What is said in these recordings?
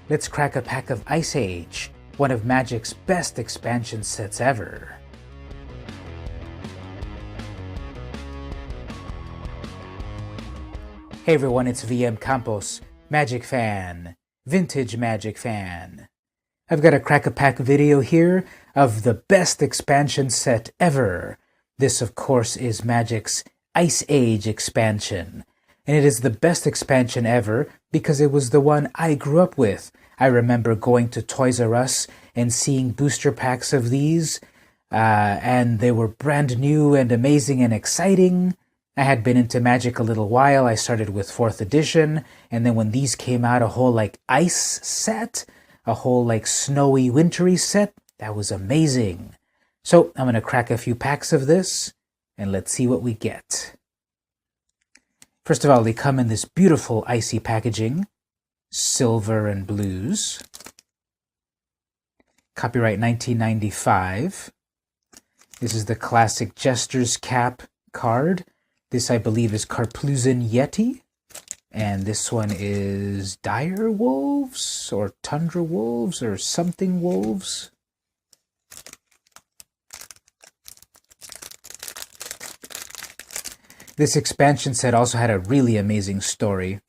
let's crack a pack of Ice Age, one of Magic's best expansion sets ever. Hey everyone, it's vmcampos, Magic fan, vintage Magic fan. I've got a crack-a-pack video here of the best expansion set ever. This, of course, is Magic's Ice Age expansion. And it is the best expansion ever because it was the one I grew up with. I remember going to Toys R Us and seeing booster packs of these, and they were brand new and amazing and exciting. I had been into Magic a little while. I started with 4th edition, and then when these came out, a whole ice set, a whole snowy wintry set, that was amazing. So I'm going to crack a few packs of this, and let's see what we get. First of all, they come in this beautiful icy packaging, silver and blues. Copyright 1995. This is the classic Jester's Cap card. This, I believe, is Karplusan Yeti. And this one is Dire Wolves, or Tundra Wolves, or something Wolves. This expansion set also had a really amazing story.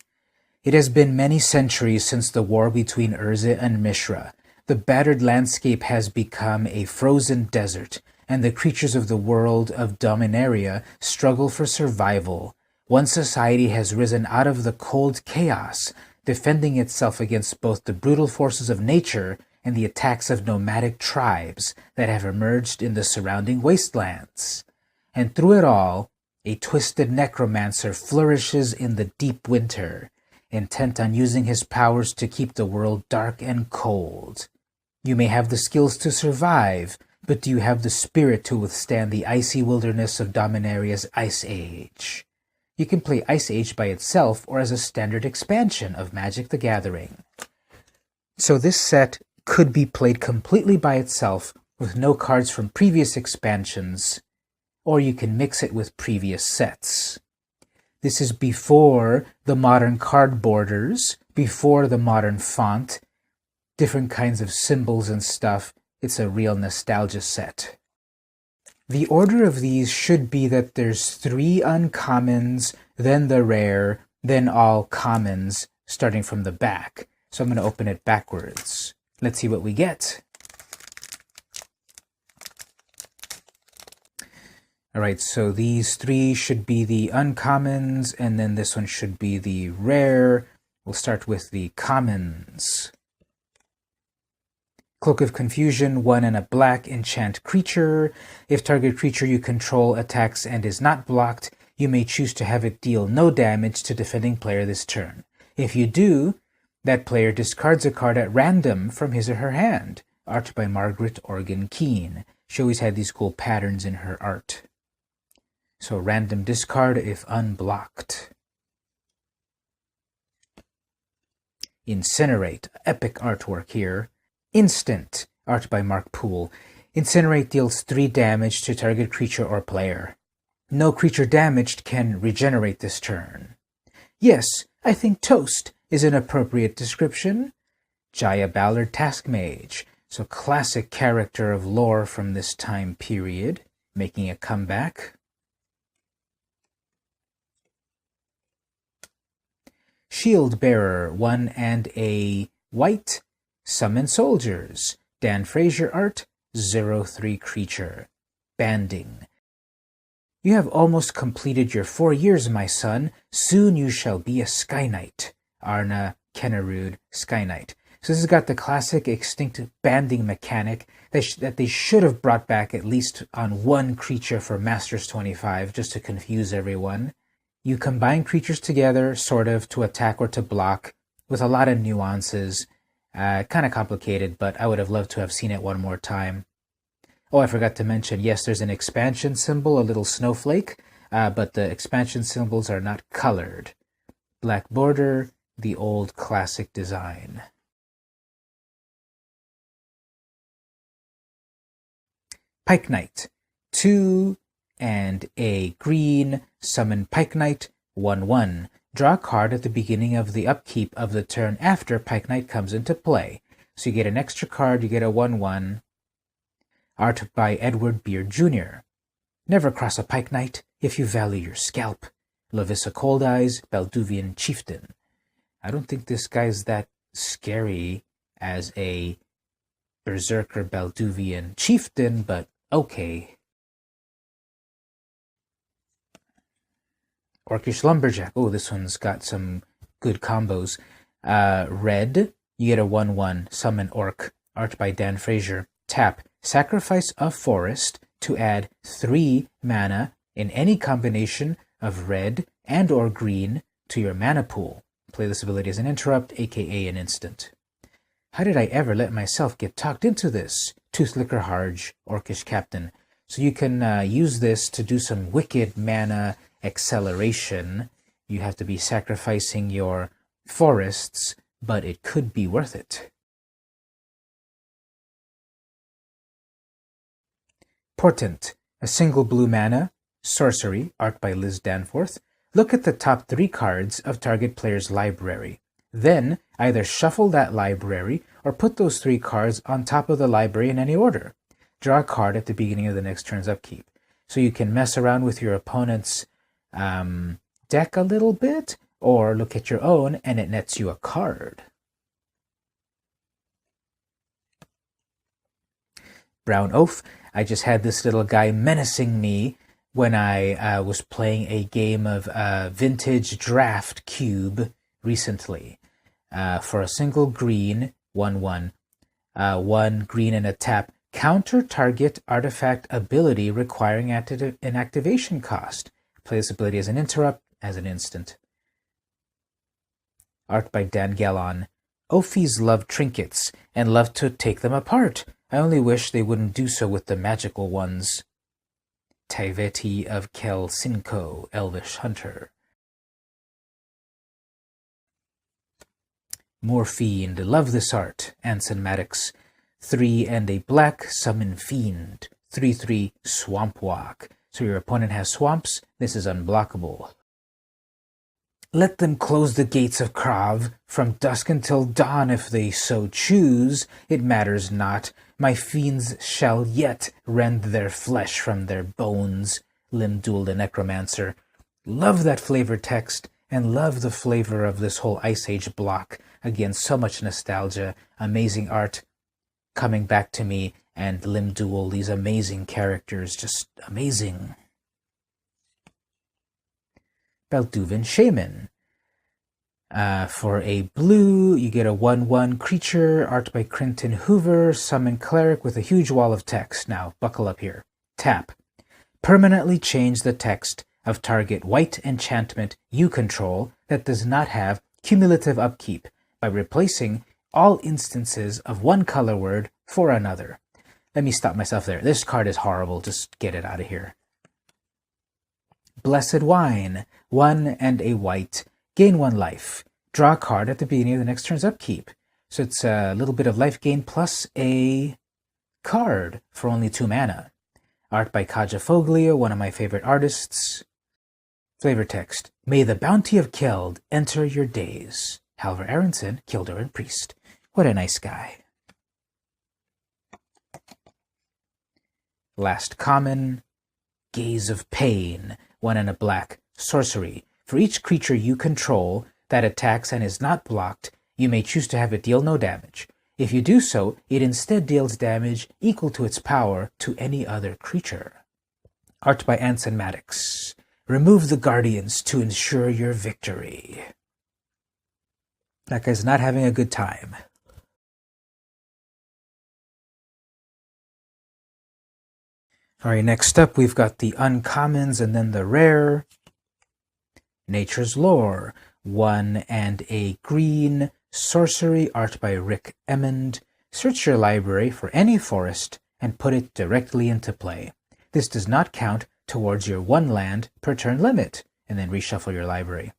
It has been many centuries since the war between Urza and Mishra. The battered landscape has become a frozen desert, and the creatures of the world of Dominaria struggle for survival. One society has risen out of the cold chaos, defending itself against both the brutal forces of nature and the attacks of nomadic tribes that have emerged in the surrounding wastelands. And through it all, a twisted necromancer flourishes in the deep winter, intent on using his powers to keep the world dark and cold. You may have the skills to survive, but do you have the spirit to withstand the icy wilderness of Dominaria's Ice Age? You can play Ice Age by itself or as a standard expansion of Magic the Gathering. So this set could be played completely by itself with no cards from previous expansions, or you can mix it with previous sets. This is before the modern card borders, before the modern font, different kinds of symbols and stuff. It's a real nostalgia set. The order of these should be that there's 3 uncommons, then the rare, then all commons, starting from the back. So I'm going to open it backwards. Let's see what we get. Alright, so these 3 should be the uncommons, and then this one should be the rare. We'll start with the commons. Cloak of Confusion, 1 and a black enchant creature. If target creature you control attacks and is not blocked, you may choose to have it deal no damage to defending player this turn. If you do, that player discards a card at random from his or her hand. Art by Margaret Organ Keene. She always had these cool patterns in her art. So random discard if unblocked. Incinerate. Epic artwork here. Instant. Art by Mark Poole. Incinerate deals 3 damage to target creature or player. No creature damaged can regenerate this turn. Yes, I think Toast is an appropriate description. Jaya Ballard Taskmage. So classic character of lore from this time period, making a comeback. Shield Bearer, 1 and a white. Summon Soldiers. Dan Frazier art. 0/3 creature. Banding. You have almost completed your 4 years, my son. Soon you shall be a Sky Knight. Arna Kennerud, Sky Knight. So this has got the classic extinct banding mechanic that they should have brought back at least on 1 creature for Masters 25, just to confuse everyone. You combine creatures together, sort of, to attack or to block, with a lot of nuances. Kind of complicated, but I would have loved to have seen it one more time. Oh, I forgot to mention, yes, there's an expansion symbol, a little snowflake, but the expansion symbols are not colored. Black border, the old classic design. Pike Knight. 2 and a green. Summon Pike Knight. 1/1. Draw a card at the beginning of the upkeep of the turn after Pike Knight comes into play. So you get an extra card, you get a 1/1. Art by Edward Beard Jr. Never cross a Pike Knight if you value your scalp. Lavissa Cold Eyes, Balduvian Chieftain. I don't think this guy's that scary as a Berserker Balduvian Chieftain, but okay. Orcish Lumberjack. Oh, this one's got some good combos. Red, you get a 1/1. Summon Orc. Art by Dan Frazier. Tap. Sacrifice a forest to add 3 mana in any combination of red and or green to your mana pool. Play this ability as an interrupt, aka an instant. How did I ever let myself get talked into this? Toothlicker Harge, Orcish Captain. So you can use this to do some wicked mana acceleration. You have to be sacrificing your forests, but it could be worth it. Portent, a single blue mana, sorcery, art by Liz Danforth. Look at the top 3 cards of target player's library. Then either shuffle that library or put those 3 cards on top of the library in any order. Draw a card at the beginning of the next turn's upkeep. So you can mess around with your opponent's deck a little bit, or look at your own and it nets you a card. Brown Oaf. I just had this little guy menacing me when I was playing a game of Vintage Draft Cube recently. For a single green, 1/1. 1 green and a tap. Counter target artifact ability requiring an activation cost. Play this ability as an interrupt, as an instant. Art by Dan Gallon. Ophies love trinkets and love to take them apart. I only wish they wouldn't do so with the magical ones. Taiveti of Kel Sinko, Elvish Hunter. Morfiend, love this art. Anson Maddox. 3 and a black, summon Fiend. 3/3 Swamp Walk. So your opponent has swamps, this is unblockable. Let them close the gates of Krav from dusk until dawn if they so choose. It matters not. My fiends shall yet rend their flesh from their bones. Limdul the Necromancer. Love that flavor text and love the flavor of this whole Ice Age block. Again, so much nostalgia, amazing art coming back to me, and Limdul, these amazing characters, just amazing. Balduvian Shaman. For a blue, you get a 1/1 creature, art by Crinton Hoover, summon cleric with a huge wall of text. Now, buckle up here. Tap. Permanently change the text of target white enchantment you control that does not have cumulative upkeep by replacing all instances of one color word for another. Let me stop myself there. This card is horrible. Just get it out of here. Blessed Wine. 1 and a white. Gain 1 life. Draw a card at the beginning of the next turn's upkeep. So it's a little bit of life gain plus a card for only 2 mana. Art by Kaja Foglia, one of my favorite artists. Flavor text. May the bounty of Keld enter your days. Halvar Aronson, Kildoran Priest. What a nice guy. Last common. Gaze of Pain. 1 and a black. Sorcery. For each creature you control that attacks and is not blocked, you may choose to have it deal no damage. If you do so, it instead deals damage equal to its power to any other creature. Art by Anson Maddox. Remove the Guardians to ensure your victory. That guy's not having a good time. Alright, next up we've got the uncommons and then the rare. Nature's Lore. 1 and a green. Sorcery, art by Rick Emmond. Search your library for any forest and put it directly into play. This does not count towards your 1 land per turn limit, and then reshuffle your library.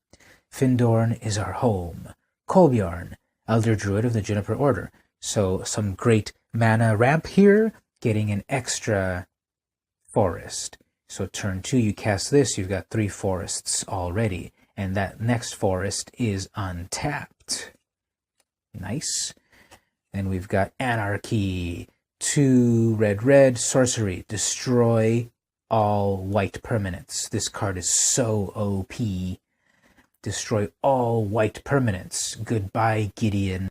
Findorn is our home. Kolbjorn, Elder Druid of the Juniper Order. So some great mana ramp here, getting an extra forest. So turn 2, you cast this, you've got 3 forests already. and that next forest is untapped. Nice. Then we've got Anarchy. 2 red, sorcery. Destroy all white permanents. This card is so OP. Destroy all white permanents. Goodbye, Gideon.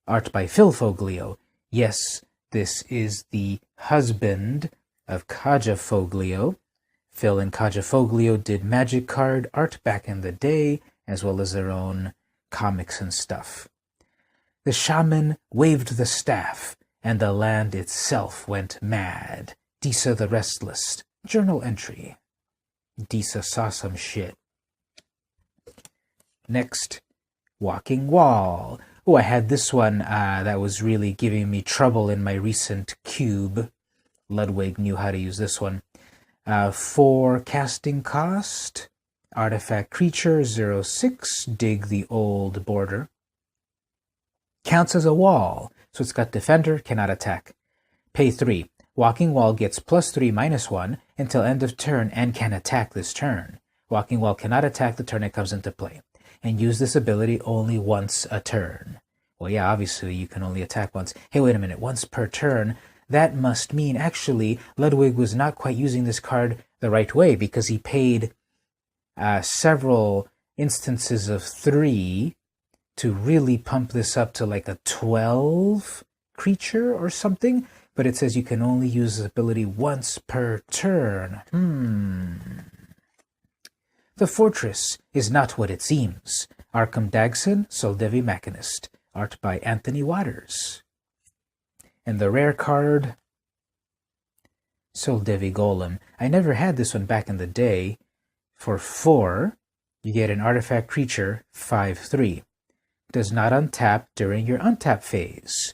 Art by Phil Foglio. Yes, this is the husband of Kaja Foglio. Phil and Kaja Foglio did Magic card art back in the day, as well as their own comics and stuff. The shaman waved the staff, and the land itself went mad. Disa the Restless. Journal entry. Disa saw some shit. Next, Walking Wall. Oh, I had this one that was really giving me trouble in my recent cube. Ludwig knew how to use this one. 4 casting cost. Artifact creature 0/6. Dig the old border. Counts as a wall, so it's got defender, cannot attack. Pay 3. Walking Wall gets +3/-1 until end of turn and can attack this turn. Walking Wall cannot attack the turn it comes into play, and use this ability only once a turn. Well, yeah, obviously you can only attack once. Hey, wait a minute, once per turn? That must mean, actually, Ludwig was not quite using this card the right way, because he paid several instances of 3 to really pump this up to like a 12 creature or something, but it says you can only use this ability once per turn. The Fortress is not what it seems. Arkham Dagson, Soldevi Machinist. Art by Anthony Waters. And the rare card, Soldevi Golem. I never had this one back in the day. For 4, you get an artifact creature, 5/3. Does not untap during your untap phase.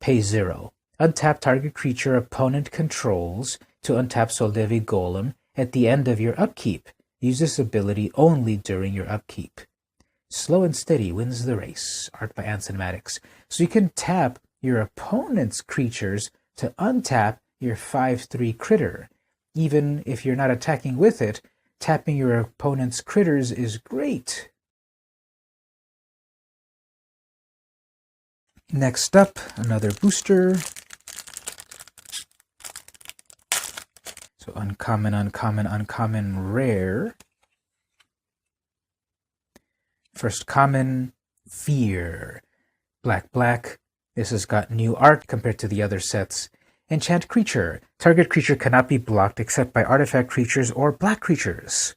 Pay 0. Untap target creature opponent controls to untap Soldevi Golem at the end of your upkeep. Use this ability only during your upkeep. Slow and Steady wins the race. Art by Anson Maddox. So you can tap your opponent's creatures to untap your 5/3 critter. Even if you're not attacking with it, tapping your opponent's critters is great. Next up, another booster. So uncommon, uncommon, uncommon, rare. First common, Fear. Black, black. This has got new art compared to the other sets. Enchant creature. Target creature cannot be blocked except by artifact creatures or black creatures.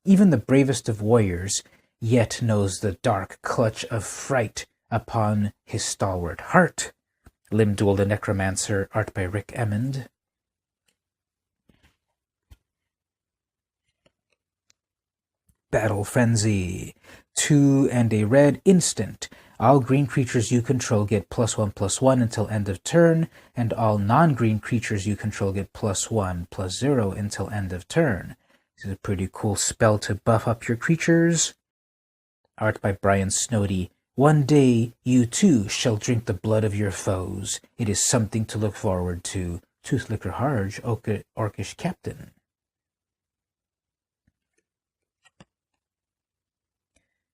Even the bravest of warriors yet knows the dark clutch of fright upon his stalwart heart. Limduel the Necromancer. Art by Rick Emmond. Battle Frenzy. 2 and a red instant. All green creatures you control get +1/+1 until end of turn, and all non-green creatures you control get +1/+0 until end of turn. This is a pretty cool spell to buff up your creatures. Art by Brian Snowdy. One day you too shall drink the blood of your foes. It is something to look forward to. Toothlicker Harge, Orcish Captain.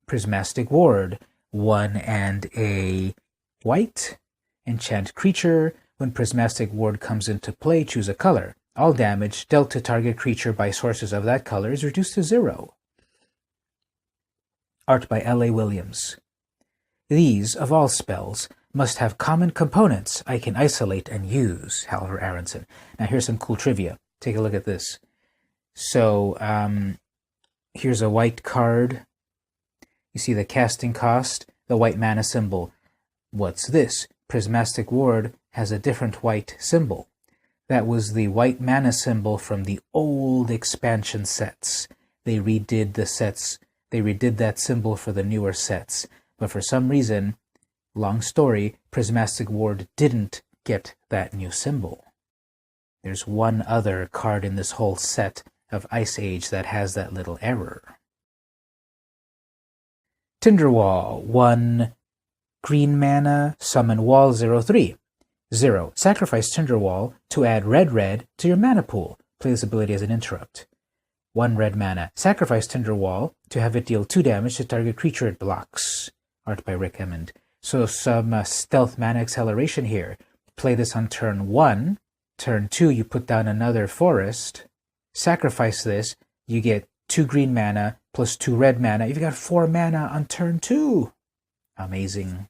Prismatic Ward. 1 and a white. Enchant creature. When Prismatic Ward comes into play, choose a color. All damage dealt to target creature by sources of that color is reduced to 0. Art by L.A. Williams. These, of all spells, must have common components I can isolate and use. Halvor Aronson. Now here's some cool trivia. Take a look at this. So, here's a white card. You see the casting cost, the white mana symbol. What's this? Prismatic Ward has a different white symbol. That was the white mana symbol from the old expansion sets. They redid that symbol for the newer sets. But for some reason, long story, Prismatic Ward didn't get that new symbol. There's one other card in this whole set of Ice Age that has that little error. Tinderwall. 1 green mana, summon wall 0/3. 0. Sacrifice Tinderwall to add red to your mana pool. Play this ability as an interrupt. 1 red mana. Sacrifice Tinderwall to have it deal 2 damage to target creature it blocks. Art by Rick Emmond. So some stealth mana acceleration here. Play this on turn 1. Turn 2, you put down another forest. Sacrifice this, you get 2 green mana plus 2 red mana. You've got 4 mana on turn 2. Amazing.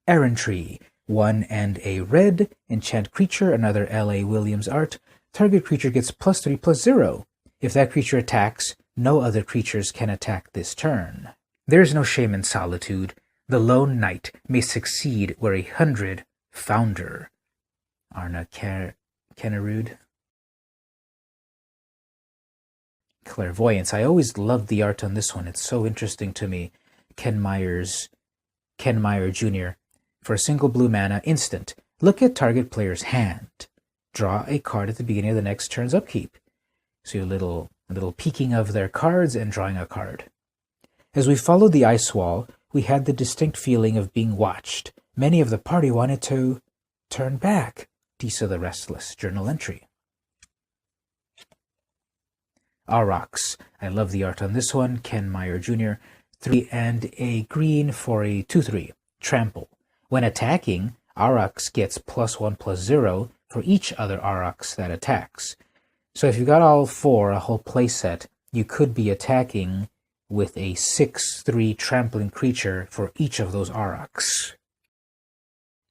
Errantry. 1 and a red. Enchant creature, another L.A. Williams art. Target creature gets +3/+0. If that creature attacks, no other creatures can attack this turn. There is no shame in solitude. The lone knight may succeed where 100 founder. Arna Kennerud. Clairvoyance. I always loved the art on this one. It's so interesting to me. Ken Meyer Jr. For a single blue mana, instant. Look at target player's hand. Draw a card at the beginning of the next turn's upkeep. So a little peeking of their cards and drawing a card. As we followed the ice wall, we had the distinct feeling of being watched. Many of the party wanted to turn back. Tisa the Restless, journal entry. Aurochs. I love the art on this one. Ken Meyer Jr. 3 and a green for a 2/3. Trample. When attacking, Aurochs gets +1/+0 for each other Aurochs that attacks. So if you got all 4, a whole playset, you could be attacking with a 6/3 trampling creature for each of those Aurochs.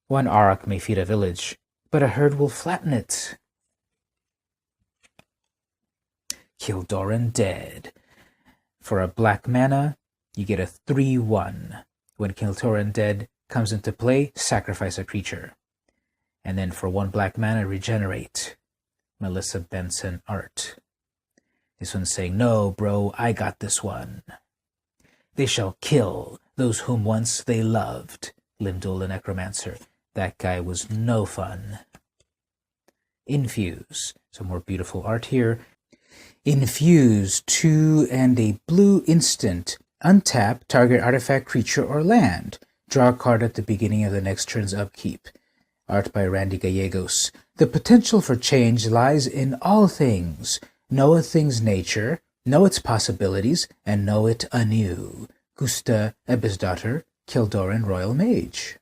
1 Auroch may feed a village, but a herd will flatten it. Kildoran Dead. For a black mana, you get a 3/1. When Kildoran Dead comes into play, sacrifice a creature. And then for 1 black mana, regenerate. Melissa Benson art. This one's saying, no, bro, I got this one. They shall kill those whom once they loved. Limdul the Necromancer. That guy was no fun. Infuse. Some more beautiful art here. Infuse 2 and a blue instant. Untap target artifact, creature, or land. Draw a card at the beginning of the next turn's upkeep. Art by Randy Gallegos. The potential for change lies in all things. Know a thing's nature, know its possibilities, and know it anew. Gusta Ebbsdottir, Kildoran Royal Mage.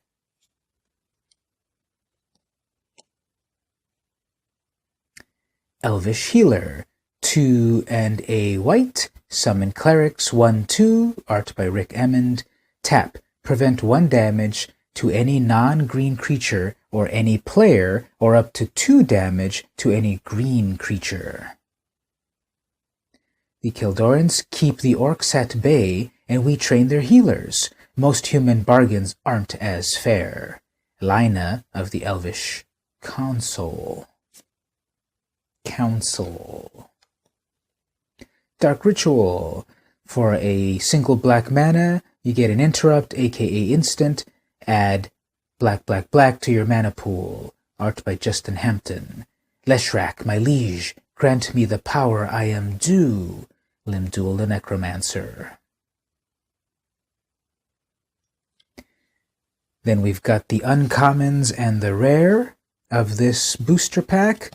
Elvish Healer. 2 and a white. Summon Clerics 1/2. Art by Rick Emmond. Tap. Prevent 1 damage to any non-green creature or any player, or up to 2 damage to any green creature. The Kildorans keep the orcs at bay, and we train their healers. Most human bargains aren't as fair. Lina of the Elvish Council. Dark Ritual. For a single black mana, you get an interrupt, aka instant. Add black to your mana pool. Art by Justin Hampton. Leshrac, my liege, grant me the power I am due. Limdul the Necromancer. Then we've got the uncommons and the rare of this booster pack.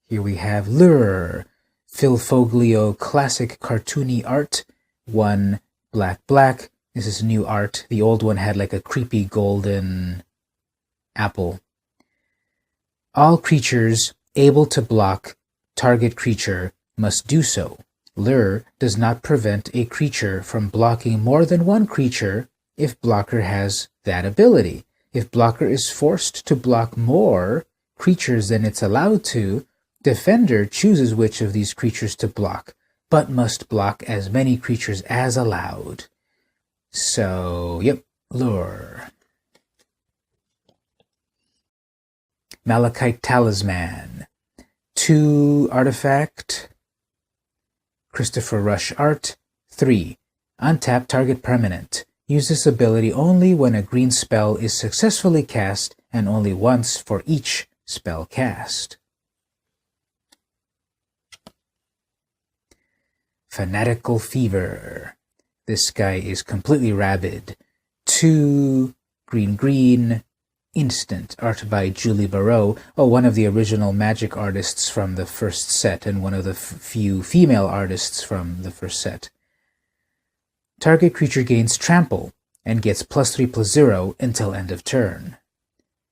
Here we have Lure, Phil Foglio classic cartoony art, 1 black. This is new art. The old one had like a creepy golden apple. All creatures able to block target creature must do so. Lure does not prevent a creature from blocking more than 1 creature if blocker has that ability. If blocker is forced to block more creatures than it's allowed to, defender chooses which of these creatures to block, but must block as many creatures as allowed. So, yep, Lure. Malachite Talisman. 2 artifact. Christopher Rush art. 3. Untap target permanent. Use this ability only when a green spell is successfully cast and only once for each spell cast. Fanatical Fever. This guy is completely rabid. 2 green, Instant, art by Julie Barreau, one of the original magic artists from the first set and one of the few female artists from the first set. Target creature gains trample and gets +3/+0 until end of turn.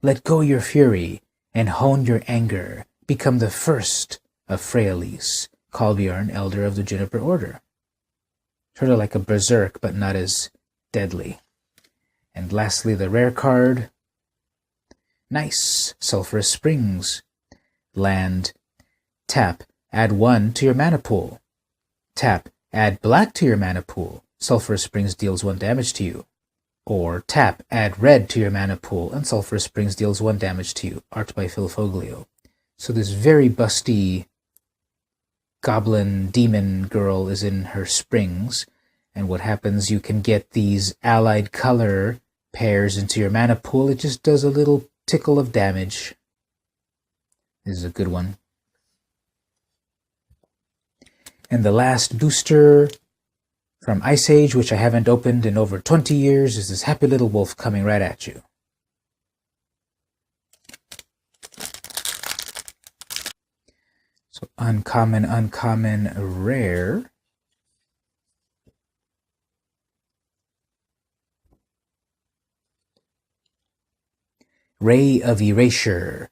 Let go your fury and hone your anger. Become the first of Freyalise, Kolbjorn, Elder of the Juniper Order. Sort of like a berserk, but not as deadly. And lastly, the rare card. Nice! Sulphurous Springs. Land. Tap. Add 1 to your mana pool. Tap. Add black to your mana pool. Sulphurous Springs deals 1 damage to you. Or tap. Add red to your mana pool, and Sulphurous Springs deals 1 damage to you. Art by Phil Foglio. So this very busty goblin demon girl is in her springs, and what happens, you can get these allied color pairs into your mana pool. It just does a little tickle of damage. This is a good one. And the last booster from Ice Age, which I haven't opened in over 20 years, is this happy little wolf coming right at you. So uncommon, rare. Ray of Erasure.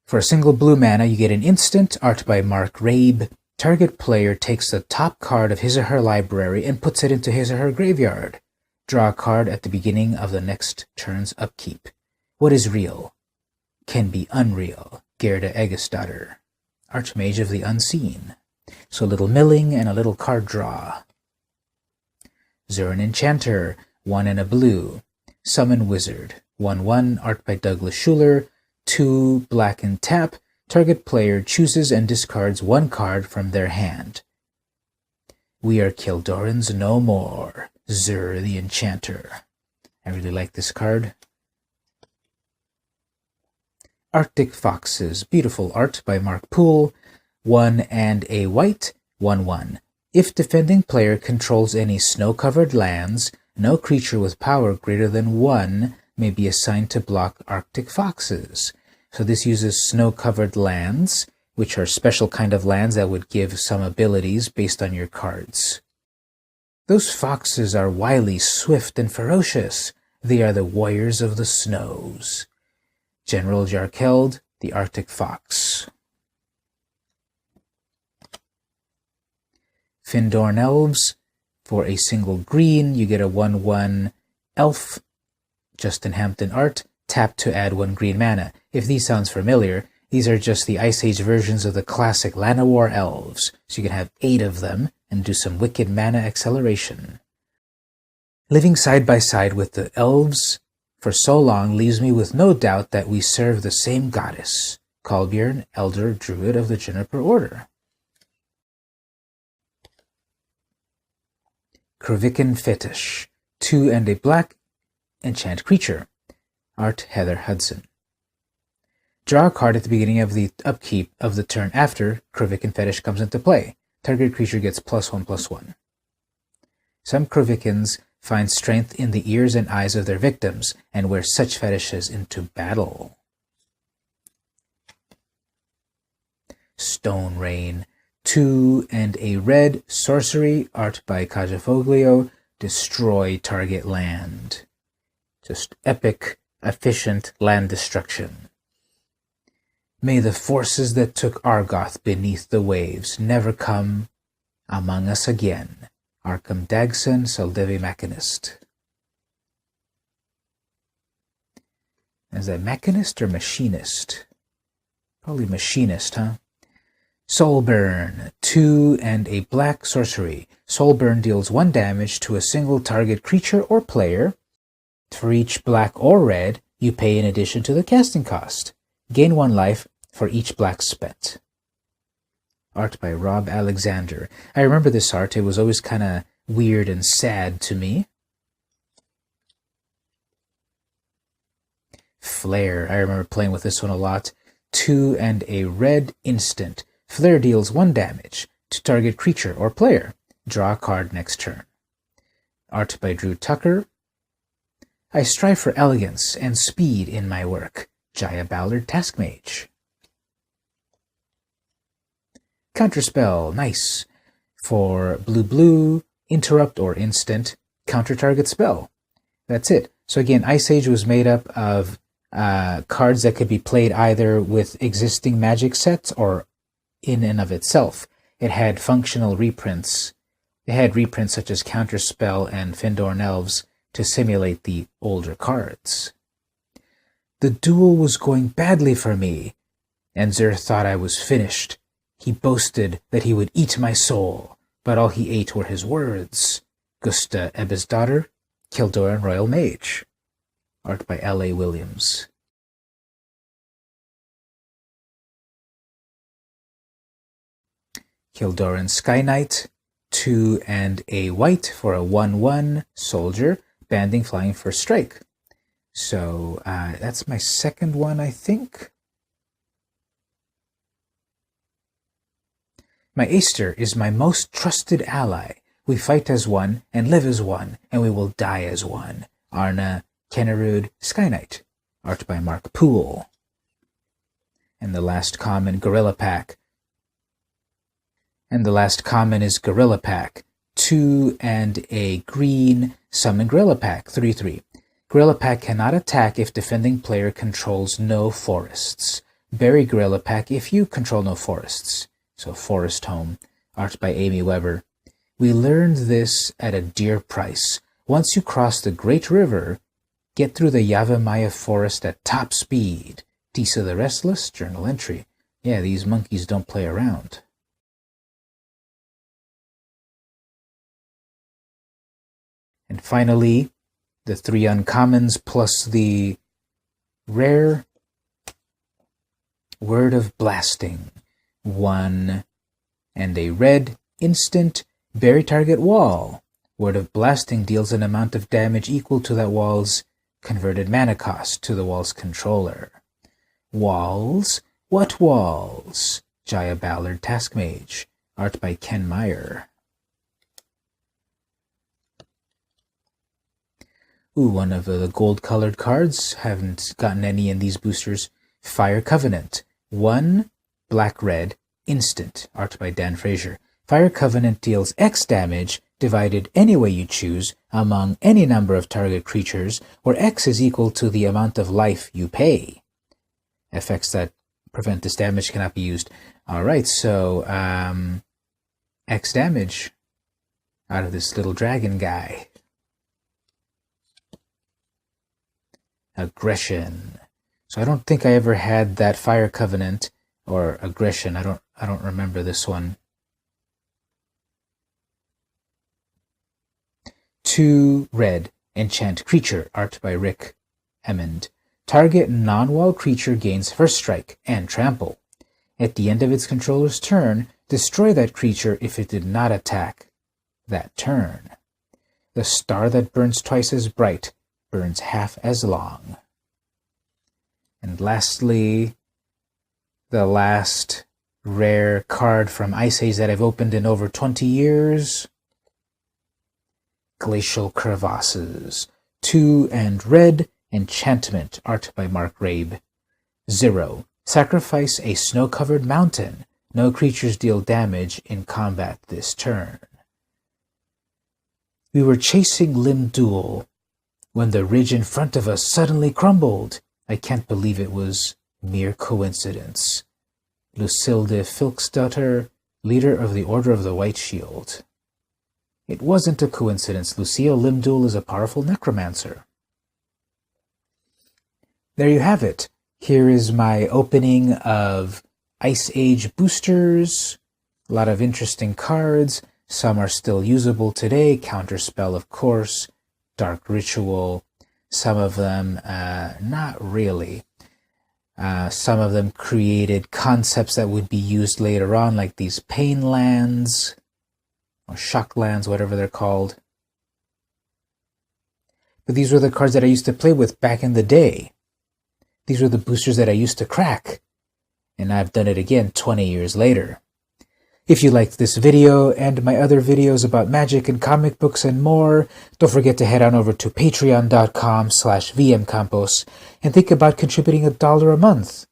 For a single blue mana, you get an instant, art by Mark Rabe. Target player takes the top card of his or her library and puts it into his or her graveyard. Draw a card at the beginning of the next turn's upkeep. What is real can be unreal. Gerda Eggesdotter, Archmage of the Unseen. So a little milling and a little card draw. Zurin Enchanter, 1 and a blue. Summon Wizard, 1/1, art by Douglas Schuler. 2 black and tap. Target player chooses and discards 1 card from their hand. We are Kildorans no more. Zur the Enchanter. I really like this card. Arctic Foxes, beautiful art by Mark Poole. 1 and a white, 1/1. If defending player controls any snow-covered lands, no creature with power greater than 1 may be assigned to block Arctic Foxes. So this uses snow-covered lands, which are special kind of lands that would give some abilities based on your cards. Those foxes are wily, swift, and ferocious. They are the warriors of the snows. General Jarkeld, the Arctic Fox. Findorn Elves. For a single green, you get a 1/1 elf. Justin Hampton art. Tap to add 1 green mana. If these sounds familiar, these are just the Ice Age versions of the classic Llanowar Elves. So you can have 8 of them and do some wicked mana acceleration. Living side by side with the elves for so long leaves me with no doubt that we serve the same goddess, Kolbjorn, Elder Druid of the Juniper Order. Krovikan Fetish, 2 and a black, enchant creature. Art Heather Hudson. Draw a card at the beginning of the upkeep of the turn after Krovikan Fetish comes into play. Target creature gets +1/+1. Some Krovikans find strength in the ears and eyes of their victims and wear such fetishes into battle. Stone Rain, 2 and a red sorcery, art by Kaja Foglio. Destroy target land. Just epic, efficient land destruction. May the forces that took Argoth beneath the waves never come among us again. Arkham Dagson, Soldevi Machinist. Is that Machinist or Machinist? Probably Machinist, huh? Soulburn, 2 and a black sorcery. Soulburn deals 1 damage to a single target creature or player. For each black or red, you pay in addition to the casting cost. Gain 1 life for each black spent. Art by Rob Alexander. I remember this art. It was always kind of weird and sad to me. Flare. I remember playing with this one a lot. 2 and a red instant. Flare deals 1 damage to target creature or player. Draw a card next turn. Art by Drew Tucker. I strive for elegance and speed in my work. Jaya Ballard, Task Mage. Counterspell, nice. For blue, interrupt or instant, counter target spell. That's it. So again, Ice Age was made up of cards that could be played either with existing magic sets or in and of itself. It had functional reprints. It had reprints such as Counterspell and Findorn Elves to simulate the older cards. The duel was going badly for me, and Zer thought I was finished. He boasted that he would eat my soul, but all he ate were his words. Gusta Ebba's daughter, Kildoran Royal Mage. Art by L.A. Williams. Kildoran Sky Knight, 2 and a white for a 1/1 soldier, banding flying for strike. So that's my second one, I think. My Aster is my most trusted ally. We fight as one and live as one, and we will die as one. Arna Kennerud Sky Knight. Art by Mark Poole. And the last common, Gorilla Pack. And the last common is Gorilla Pack. 2 and a green, summon Gorilla Pack, 3/3. Gorilla Pack cannot attack if defending player controls no forests. Bury Gorilla Pack if you control no forests. So Forest Home. Art by Amy Weber. We learned this at a dear price. Once you cross the Great River, get through the Yavimaya Forest at top speed. Tisa the Restless, journal entry. Yeah, these monkeys don't play around. And finally, the 3 uncommons plus the rare Word of Blasting. 1 and a red instant, bury target wall. Word of Blasting deals an amount of damage equal to that wall's converted mana cost to the wall's controller. Walls? What walls? Jaya Ballard, Task Mage. Art by Ken Meyer. Ooh, one of the gold-colored cards. Haven't gotten any in these boosters. Fire Covenant. 1 black-red instant. Art by Dan Fraser. Fire Covenant deals X damage divided any way you choose among any number of target creatures, where X is equal to the amount of life you pay. Effects that prevent this damage cannot be used. Alright, so X damage out of this little dragon guy. Aggression. So I don't think I ever had that Fire Covenant or Aggression. I don't remember this one. 2 red, enchant creature. Art by Rick Emmond. Target non-wall creature gains first strike and trample. At the end of its controller's turn, destroy that creature if it did not attack that turn. The star that burns twice as bright burns half as long. And lastly, the last rare card from Ice Age that I've opened in over 20 years. Glacial Crevasses. 2 and red, enchantment. Art by Mark Rabe. 0. Sacrifice a snow-covered mountain. No creatures deal damage in combat this turn. We were chasing Limdul when the ridge in front of us suddenly crumbled. I can't believe it was mere coincidence. Lucilde Filksdotter, leader of the Order of the White Shield. It wasn't a coincidence. Lucille Limdul is a powerful necromancer. There you have it. Here is my opening of Ice Age boosters. A lot of interesting cards. Some are still usable today. Counterspell, of course. Dark Ritual. Some of them, not really. Some of them created concepts that would be used later on, like these Pain Lands, or Shock Lands, whatever they're called. But these were the cards that I used to play with back in the day. These were the boosters that I used to crack. And I've done it again 20 years later. If you liked this video and my other videos about magic and comic books and more, don't forget to head on over to patreon.com/vmcampos and think about contributing $1 a month.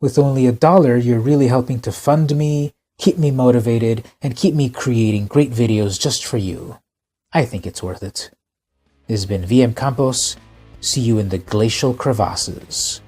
With only $1, you're really helping to fund me, keep me motivated, and keep me creating great videos just for you. I think it's worth it. This has been VM Campos. See you in the glacial crevasses.